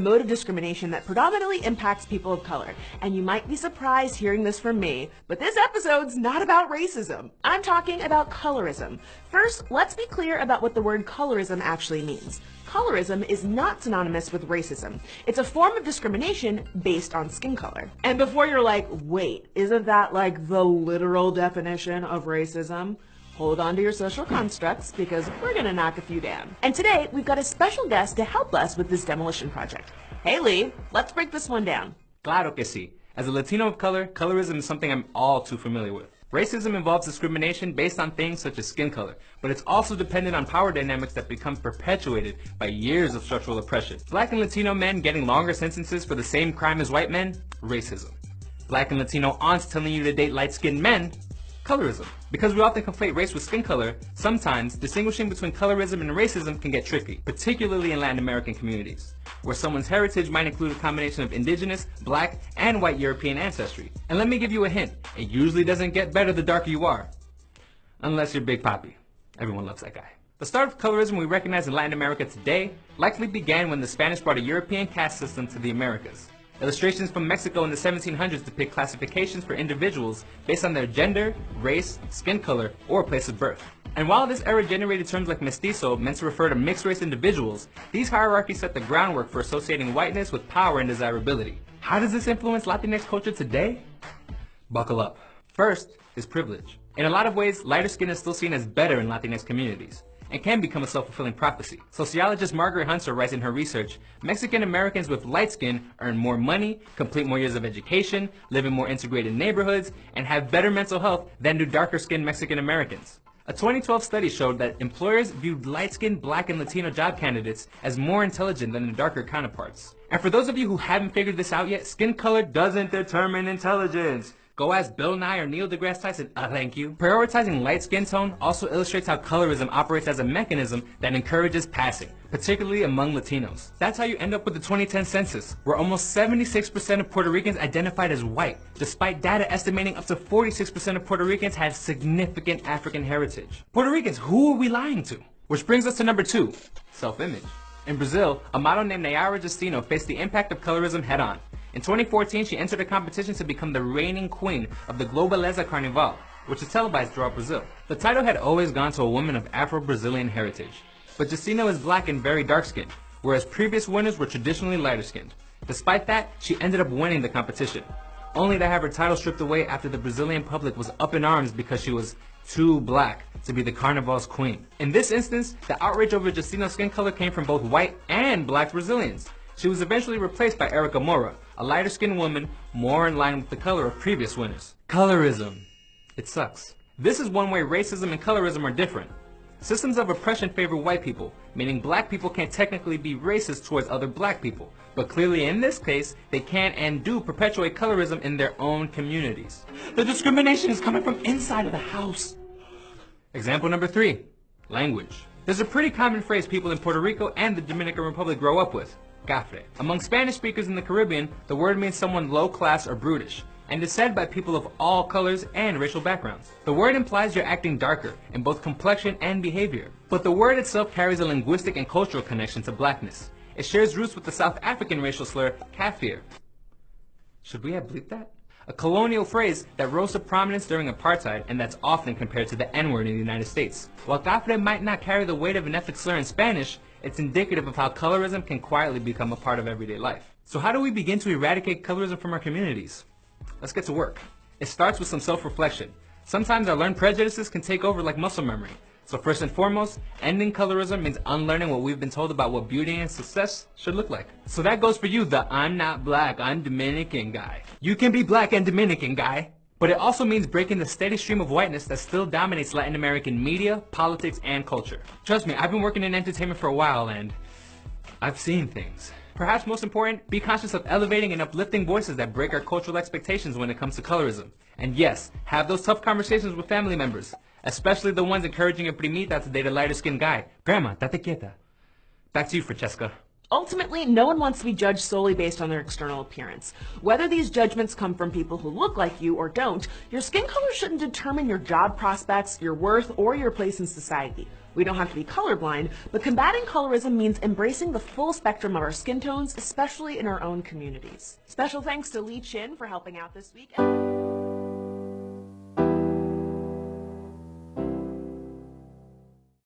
mode of discrimination that predominantly impacts people of color. And you might be surprised hearing this from me, but this episode's not about racism. I'm talking about colorism. First, let's be clear about what the word colorism actually means. Colorism is not synonymous with racism. It's a form of discrimination based on skin color. And before you're like, wait, isn't that like the literal definition of racism? Hold on to your social constructs because we're gonna knock a few down. And today, we've got a special guest to help us with this demolition project. Hey Lee, let's break this one down. Claro que sí. As a Latino of color, colorism is something I'm all too familiar with. Racism involves discrimination based on things such as skin color, but it's also dependent on power dynamics that become perpetuated by years of structural oppression. Black and Latino men getting longer sentences for the same crime as white men, racism. Black and Latino aunts telling you to date light-skinned men, colorism. Because we often conflate race with skin color, sometimes distinguishing between colorism and racism can get tricky, particularly in Latin American communities, where someone's heritage might include a combination of indigenous, black, and white European ancestry. And let me give you a hint, it usually doesn't get better the darker you are. Unless you're Big Papi. Everyone loves that guy. The start of colorism we recognize in Latin America today likely began when the Spanish brought a European caste system to the Americas. Illustrations from Mexico in the 1700s depict classifications for individuals based on their gender, race, skin color, or place of birth. And while this era generated terms like mestizo meant to refer to mixed-race individuals, these hierarchies set the groundwork for associating whiteness with power and desirability. How does this influence Latinx culture today? Buckle up. First is privilege. In a lot of ways, lighter skin is still seen as better in Latinx communities, and can become a self-fulfilling prophecy. Sociologist Margaret Hunter writes in her research, Mexican Americans with light skin earn more money, complete more years of education, live in more integrated neighborhoods, and have better mental health than do darker-skinned Mexican Americans. A 2012 study showed that employers viewed light-skinned Black and Latino job candidates as more intelligent than their darker counterparts. And for those of you who haven't figured this out yet, skin color doesn't determine intelligence. Go ask Bill Nye or Neil deGrasse Tyson, thank you. Prioritizing light skin tone also illustrates how colorism operates as a mechanism that encourages passing, particularly among Latinos. That's how you end up with the 2010 census, where almost 76% of Puerto Ricans identified as white, despite data estimating up to 46% of Puerto Ricans had significant African heritage. Puerto Ricans, who are we lying to? Which brings us to number 2, self-image. In Brazil, a model named Nayara Justino faced the impact of colorism head-on. In 2014, she entered a competition to become the reigning queen of the Globaleza Carnival, which is televised throughout Brazil. The title had always gone to a woman of Afro-Brazilian heritage, but Justino is black and very dark-skinned, whereas previous winners were traditionally lighter-skinned. Despite that, she ended up winning the competition, only to have her title stripped away after the Brazilian public was up in arms because she was too black to be the Carnival's queen. In this instance, the outrage over Justino's skin color came from both white and black Brazilians. She was eventually replaced by Erica Moura, a lighter-skinned woman more in line with the color of previous winners. Colorism. It sucks. This is one way racism and colorism are different. Systems of oppression favor white people, meaning black people can't technically be racist towards other black people, but clearly in this case, they can and do perpetuate colorism in their own communities. The discrimination is coming from inside of the house. Example number 3, language. There's a pretty common phrase people in Puerto Rico and the Dominican Republic grow up with. Cafre. Among Spanish speakers in the Caribbean, the word means someone low class or brutish, and is said by people of all colors and racial backgrounds. The word implies you're acting darker in both complexion and behavior, but the word itself carries a linguistic and cultural connection to blackness. It shares roots with the South African racial slur, kafir. Should we have bleeped that? A colonial phrase that rose to prominence during apartheid and that's often compared to the N-word in the United States. While cafre might not carry the weight of an ethnic slur in Spanish, it's indicative of how colorism can quietly become a part of everyday life. So how do we begin to eradicate colorism from our communities? Let's get to work. It starts with some self-reflection. Sometimes our learned prejudices can take over like muscle memory. So first and foremost, ending colorism means unlearning what we've been told about what beauty and success should look like. So that goes for you, the I'm not black, I'm Dominican guy. You can be black and Dominican guy. But it also means breaking the steady stream of whiteness that still dominates Latin American media, politics, and culture. Trust me, I've been working in entertainment for a while and I've seen things. Perhaps most important, be conscious of elevating and uplifting voices that break our cultural expectations when it comes to colorism. And yes, have those tough conversations with family members, especially the ones encouraging your primita to date a lighter skinned guy. Grandma, date quieta. Back to you, Francesca. Ultimately, no one wants to be judged solely based on their external appearance. Whether these judgments come from people who look like you or don't, your skin color shouldn't determine your job prospects, your worth, or your place in society. We don't have to be colorblind, but combating colorism means embracing the full spectrum of our skin tones, especially in our own communities. Special thanks to Lee Chin for helping out this week.